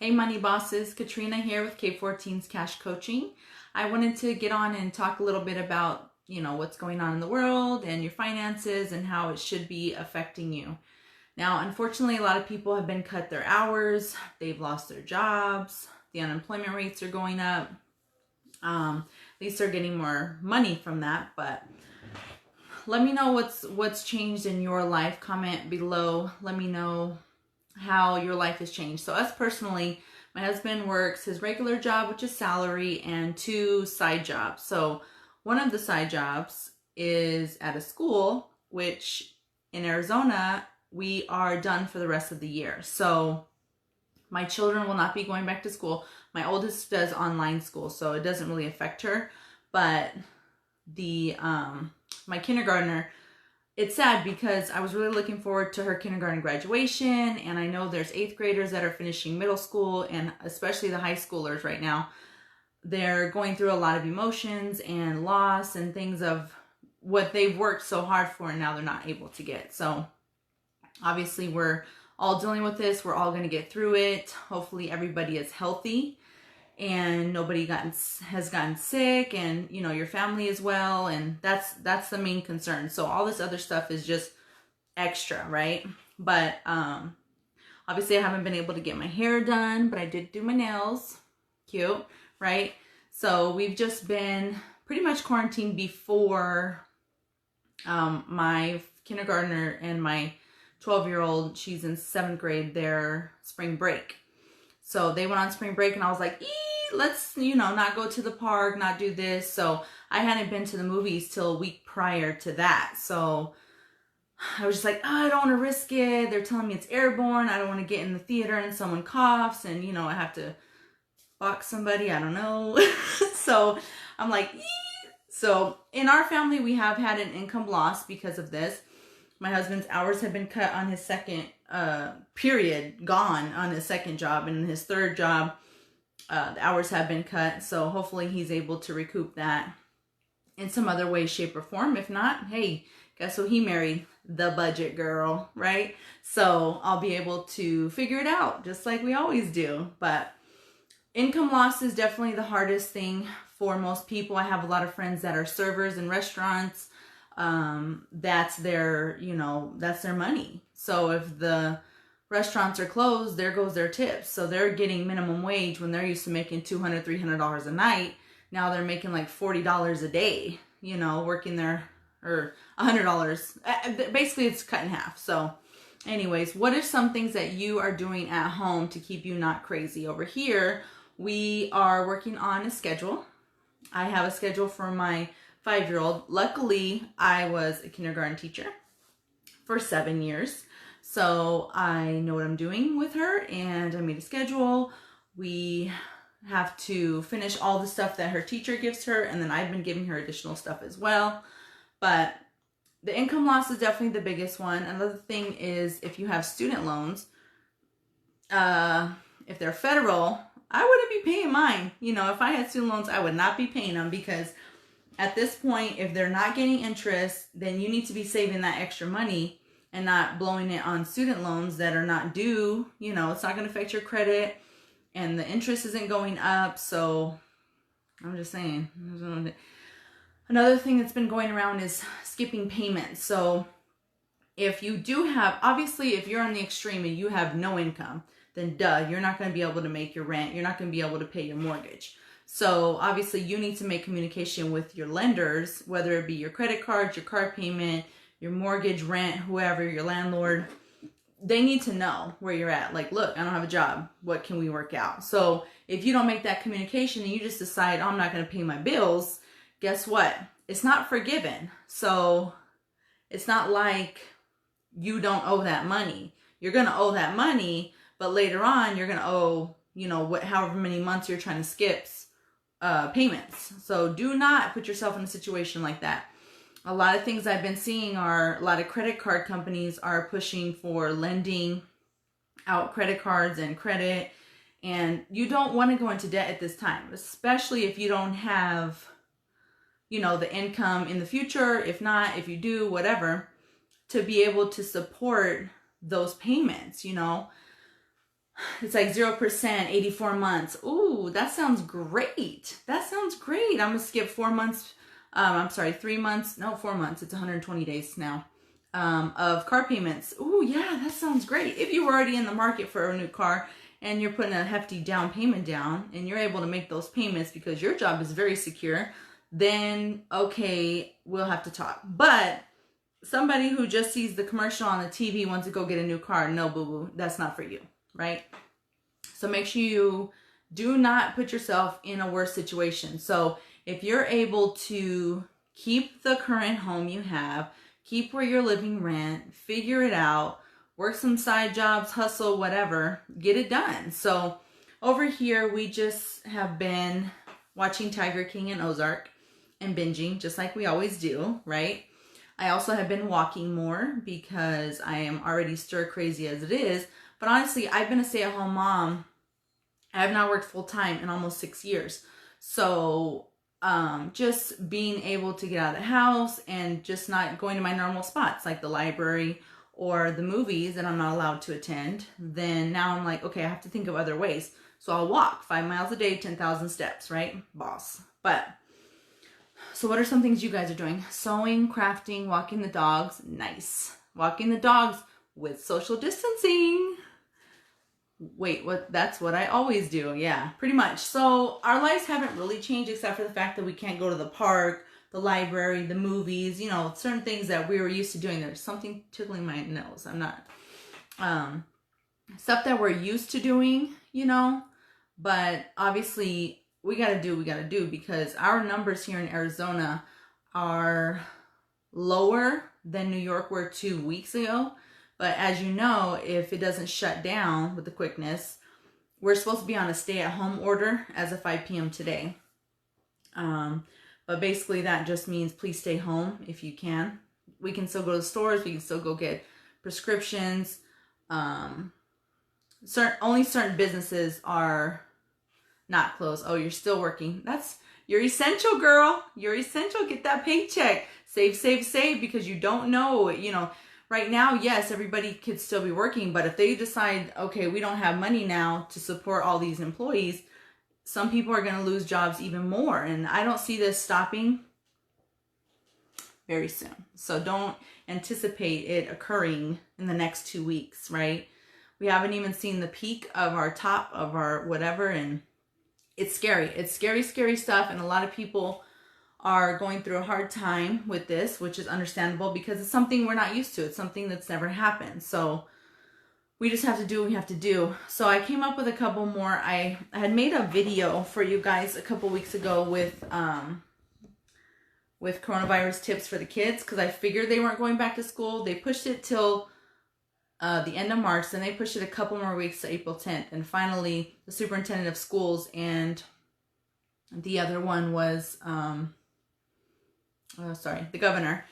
Hey Money Bosses, Katrina here with K14's Cash Coaching. I wanted to get on and talk a little bit about, what's going on in the world and your finances and how it should be affecting you. Now, unfortunately, a lot of people have been cut their hours, they've lost their jobs, the unemployment rates are going up. At least they're getting more money from that, but let me know what's changed in your life. Comment below. Let me know how your life has changed. So us personally, my husband works his regular job, which is salary, and 2 side jobs. So one of the side jobs is at a school, which in Arizona, we are done for the rest of the year. So my children will not be going back to school. My oldest does online school, so it doesn't really affect her. But my kindergartner, it's sad because I was really looking forward to her kindergarten graduation, and I know there's 8th graders that are finishing middle school, and especially the high schoolers right now. They're going through a lot of emotions and loss and things of what they've worked so hard for and now they're not able to get. So obviously we're all dealing with this. We're all going to get through it. Hopefully everybody is healthy and nobody has gotten sick, and your family as well, and that's the main concern. So all this other stuff is just extra, right? But obviously I haven't been able to get my hair done, but I did do my nails. Cute, right? So we've just been pretty much quarantined before my kindergartner and my 12-year-old, she's in 7th grade, their spring break. So they went on spring break and I was like, let's, not go to the park, not do this. So I hadn't been to the movies till a week prior to that. So I was just like, I don't want to risk it. They're telling me it's airborne. I don't want to get in the theater and someone coughs and, I have to box somebody. I don't know. So I'm like, So in our family, we have had an income loss because of this. My husband's hours have been cut on his second gone on his second job, and his third job, the hours have been cut. So hopefully he's able to recoup that in some other way, shape, or form. If not, hey, guess who he married? The budget girl, right? So I'll be able to figure it out just like we always do. But income loss is definitely the hardest thing for most people. I have a lot of friends that are servers in restaurants. That's their money. So if the restaurants are closed, there goes their tips. So they're getting minimum wage when they're used to making $200, $300 a night. Now they're making like $40 a day, working there, or $100. Basically it's cut in half. So anyways, what are some things that you are doing at home to keep you not crazy? Over here, we are working on a schedule. I have a schedule for my 5-year-old. Luckily, I was a kindergarten teacher for 7 years. So I know what I'm doing with her, and I made a schedule. We have to finish all the stuff that her teacher gives her, and then I've been giving her additional stuff as well. But the income loss is definitely the biggest one. Another thing is if you have student loans, if they're federal, I wouldn't be paying mine. If I had student loans, I would not be paying them, because at this point, if they're not getting interest, then you need to be saving that extra money and not blowing it on student loans that are not due. It's not going to affect your credit, and the interest isn't going up. So I'm just saying. Another thing that's been going around is skipping payments. So if you do have, obviously, if you're on the extreme and you have no income, then you're not going to be able to make your rent. You're not going to be able to pay your mortgage. So obviously you need to make communication with your lenders, whether it be your credit cards, your car payment, your mortgage, rent, whoever, your landlord. They need to know where you're at. Like, look, I don't have a job. What can we work out? So if you don't make that communication and you just decide, I'm not going to pay my bills, guess what? It's not forgiven. So it's not like you don't owe that money. You're going to owe that money, but later on you're going to owe, however many months you're trying to skip payments. So do not put yourself in a situation like that. A lot of things I've been seeing are a lot of credit card companies are pushing for lending out credit cards and credit. And you don't want to go into debt at this time, especially if you don't have, the income in the future. If not, if you do, whatever, to be able to support those payments, It's like 0%, 84 months. Ooh, that sounds great. That sounds great. I'm gonna skip 4 months. I'm sorry, 3 months. No, 4 months. It's 120 days now of car payments. Ooh, yeah, that sounds great. If you were already in the market for a new car and you're putting a hefty down payment down and you're able to make those payments because your job is very secure, then okay, we'll have to talk. But somebody who just sees the commercial on the TV wants to go get a new car, no, boo-boo, that's not for you, right? So make sure you do not put yourself in a worse situation. So if you're able to keep the current home you have, keep where you're living rent, figure it out, work some side jobs, hustle, whatever, get it done. So over here, we just have been watching Tiger King and Ozark and binging, just like we always do, right? I also have been walking more because I am already stir crazy as it is. But honestly, I've been a stay-at-home mom. I have not worked full-time in almost 6 years. So just being able to get out of the house and just not going to my normal spots like the library or the movies that I'm not allowed to attend, then now I'm like, okay, I have to think of other ways. So I'll walk 5 miles a day, 10,000 steps, right? Boss. But so what are some things you guys are doing? Sewing, crafting, walking the dogs. Nice. Walking the dogs with social distancing. Wait, what? That's what I always do. Yeah, pretty much. So our lives haven't really changed except for the fact that we can't go to the park, the library, the movies, you know, certain things that we were used to doing. There's something tickling my nose. I'm not, stuff that we're used to doing, you know, but obviously we got to do what we got to do because our numbers here in Arizona are lower than New York were 2 weeks ago. But as you know, if it doesn't shut down with the quickness, we're supposed to be on a stay-at-home order as of 5 p.m. today. But basically that just means please stay home if you can. We can still go to stores. We can still go get prescriptions. Only certain businesses are not closed. Oh, you're still working. You're essential, girl. You're essential. Get that paycheck. Save, save, save because you don't know, you know. Right now, yes, everybody could still be working, but if they decide, okay, we don't have money now to support all these employees, some people are going to lose jobs even more. And I don't see this stopping very soon. So don't anticipate it occurring in the next 2 weeks, right? We haven't even seen the peak of our top of our whatever, and it's scary. It's scary, scary stuff, and a lot of people are going through a hard time with this, which is understandable because it's something we're not used to. It's something that's never happened. So we just have to do what we have to do. So I came up with a couple more. I had made a video for you guys a couple weeks ago with coronavirus tips for the kids because I figured they weren't going back to school. They pushed it till the end of March. Then they pushed it a couple more weeks to April 10th. And finally, the superintendent of schools and the other one was... the governor.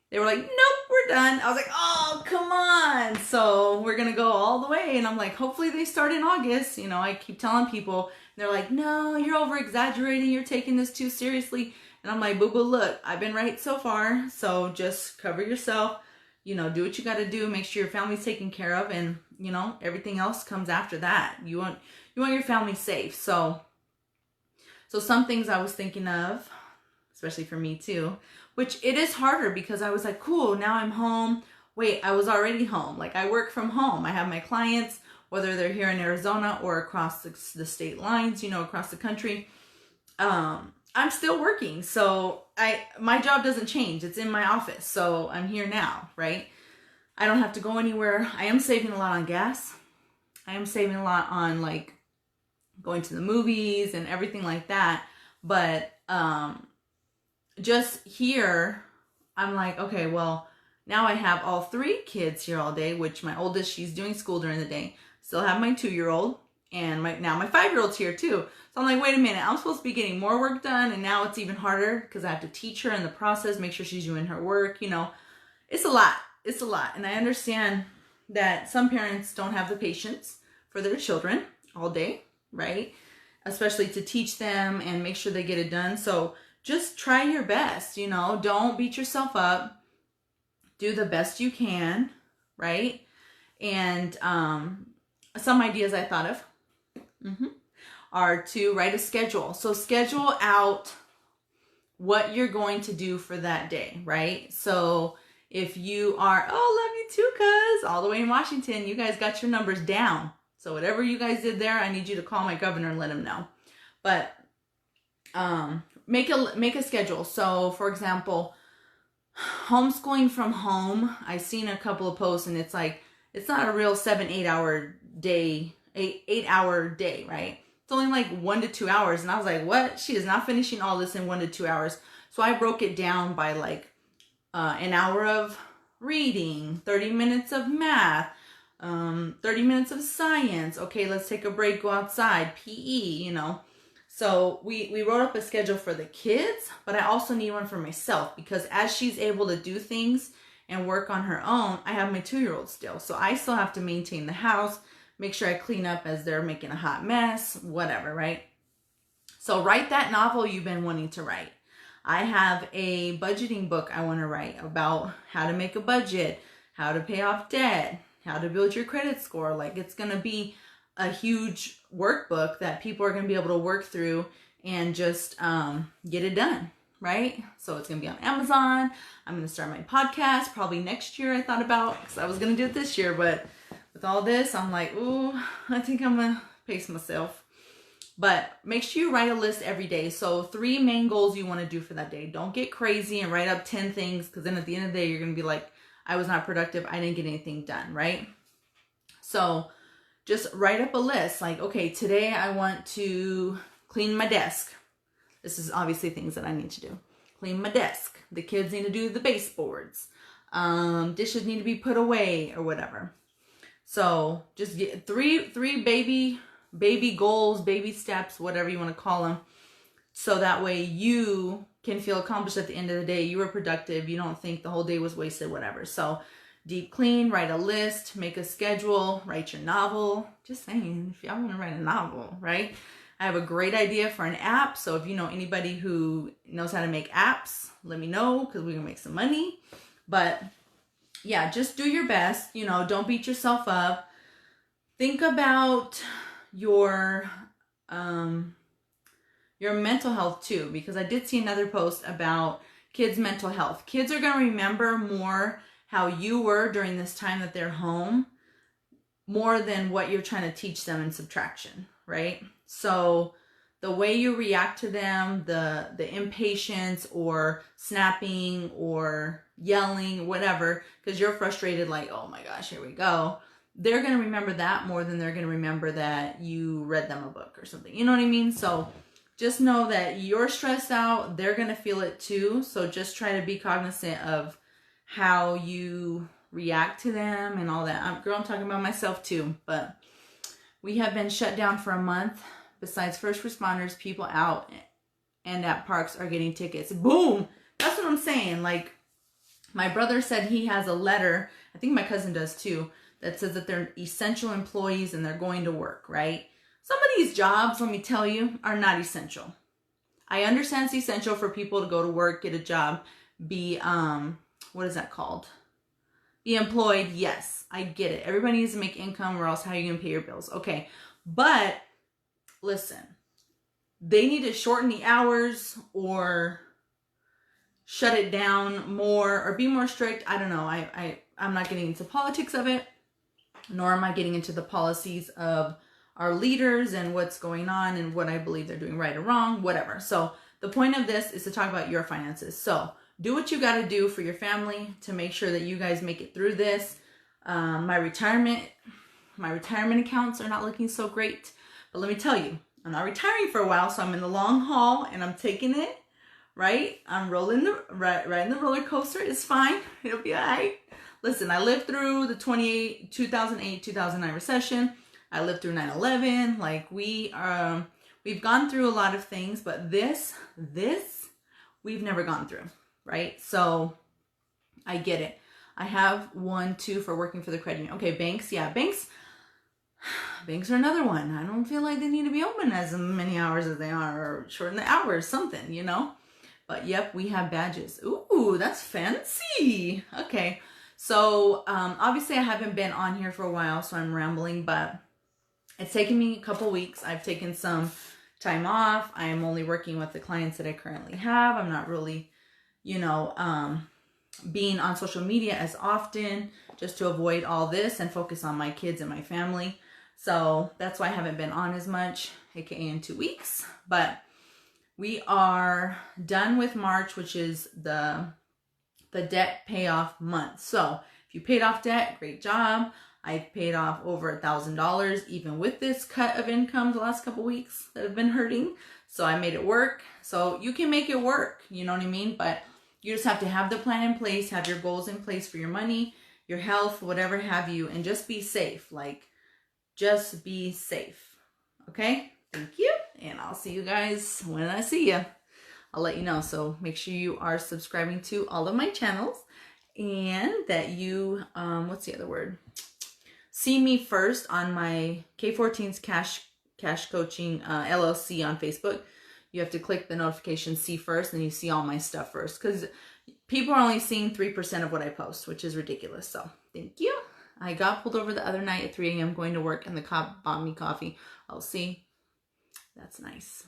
They were like, nope, we're done. I was like, oh, come on. So we're going to go all the way. And I'm like, hopefully they start in August. You know, I keep telling people, they're like, no, you're over exaggerating. You're taking this too seriously. And I'm like, boo-boo, look, I've been right so far. So just cover yourself, you know, do what you got to do. Make sure your family's taken care of. And, you know, everything else comes after that. You want your family safe. So some things I was thinking of, especially for me too, which it is harder because I was like, cool, now I'm home. Wait, I was already home. Like I work from home. I have my clients, whether they're here in Arizona or across the state lines, you know, across the country. I'm still working. So my job doesn't change. It's in my office. So I'm here now, right? I don't have to go anywhere. I am saving a lot on gas. I am saving a lot on like going to the movies and everything like that. But, just here, I'm like, okay, well, now I have all 3 kids here all day, which my oldest, she's doing school during the day. Still have my 2-year-old and now my 5-year-old's here too. So I'm like, wait a minute, I'm supposed to be getting more work done. And now it's even harder because I have to teach her in the process, make sure she's doing her work. You know, it's a lot. It's a lot. And I understand that some parents don't have the patience for their children all day, right? Especially to teach them and make sure they get it done. So just try your best, you know, don't beat yourself up. Do the best you can, right? And some ideas I thought of are to write a schedule. So schedule out what you're going to do for that day, right? So if you are, oh, love you too, cuz, all the way in Washington, you guys got your numbers down. So whatever you guys did there, I need you to call my governor and let him know. But make a schedule. So for example, homeschooling from home, I've seen a couple of posts and it's like, it's not a real 7-8 hour day, 8-hour day, right? It's only like 1 to 2 hours. And I was like, what? She is not finishing all this in 1 to 2 hours. So I broke it down by like an hour of reading, 30 minutes of math, 30 minutes of science. Okay, let's take a break, go outside, PE, you know. So we wrote up a schedule for the kids, but I also need one for myself because as she's able to do things and work on her own, I have my 2-year-old still. So I still have to maintain the house, make sure I clean up as they're making a hot mess, whatever, right? So write that novel you've been wanting to write. I have a budgeting book I want to write about how to make a budget, how to pay off debt, how to build your credit score. Like, it's going to be a huge workbook that people are going to be able to work through and just get it done, right? So it's going to be on Amazon. I'm going to start my podcast probably next year, I thought about, because I was going to do it this year, but with all this, I'm like, ooh, I think I'm going to pace myself. But make sure you write a list every day. So 3 main goals you want to do for that day. Don't get crazy and write up 10 things, because then at the end of the day, you're going to be like, I was not productive. I didn't get anything done, right? So just write up a list. Like, okay, today I want to clean my desk. This is obviously things that I need to do. Clean my desk. The kids need to do the baseboards. Dishes need to be put away or whatever. So just get three baby goals, baby steps, whatever you want to call them. So that way you can feel accomplished at the end of the day. You were productive. You don't think the whole day was wasted, whatever. So deep clean, write a list, make a schedule, write your novel. Just saying, if y'all want to write a novel, right? I have a great idea for an app. So if you know anybody who knows how to make apps, let me know, because we can make some money. But yeah, just do your best. You know, don't beat yourself up. Think about your mental health too, because I did see another post about kids' mental health. Kids are going to remember more how you were during this time that they're home, more than what you're trying to teach them in subtraction, right? So the way you react to them, the impatience or snapping or yelling, whatever, because you're frustrated, like, oh my gosh, here we go. They're going to remember that more than they're going to remember that you read them a book or something. You know what I mean? So just know that you're stressed out. They're going to feel it too. So just try to be cognizant of how you react to them and all that. I'm talking about myself too, but we have been shut down for a month. Besides first responders, people out and at parks are getting tickets. Boom! That's what I'm saying. Like, my brother said he has a letter, I think my cousin does too, that says that they're essential employees and they're going to work, right? Some of these jobs, let me tell you, are not essential. I understand it's essential for people to go to work, get a job, be, what is that called? Be employed. Yes, I get it. Everybody needs to make income, or else how are you going to pay your bills? Okay, but listen, they need to shorten the hours or shut it down more or be more strict. I don't know. I'm not getting into politics of it, nor am I getting into the policies of our leaders and what's going on and what I believe they're doing right or wrong, whatever. So the point of this is to talk about your finances. So do what you got to do for your family to make sure that you guys make it through this. My retirement accounts are not looking so great, but let me tell you, I'm not retiring for a while, so I'm in the long haul and I'm taking it, right? I'm rolling riding the roller coaster. It's fine. It'll be all right. Listen, I lived through the 2008-2009 recession. I lived through 9/11. Like, we've gone through a lot of things, but this we've never gone through, right? So I get it. I have 1, 2 for working for the credit union. Okay, banks, yeah, banks are another one. I don't feel like they need to be open as many hours as they are, or shorten the hours, something, you know? But yep, we have badges. Ooh, that's fancy. Okay, so obviously I haven't been on here for a while, so I'm rambling, but It's taken me a couple weeks. I've taken some time off. I am only working with the clients that I currently have. I'm not really, you know, being on social media as often, just to avoid all this and focus on my kids and my family. So that's why I haven't been on as much, aka in 2 weeks. But we are done with March, which is the debt payoff month. So if you paid off debt, great job. I've paid off over $1,000 even with this cut of income the last couple weeks that have been hurting. So I made it work. So you can make it work, you know what I mean? But you just have to have the plan in place, have your goals in place for your money, your health, whatever have you, and just be safe. Like, just be safe. Okay? Thank you. And I'll see you guys when I see you. I'll let you know. So make sure you are subscribing to all of my channels and that you, what's the other word? See me first on my K14's Cash Coaching LLC on Facebook. You have to click the notification see first, and you see all my stuff first, because people are only seeing 3% of what I post, which is ridiculous. So thank you. I got pulled over the other night at 3 a.m. going to work, and the cop bought me coffee. Oh, see, that's nice.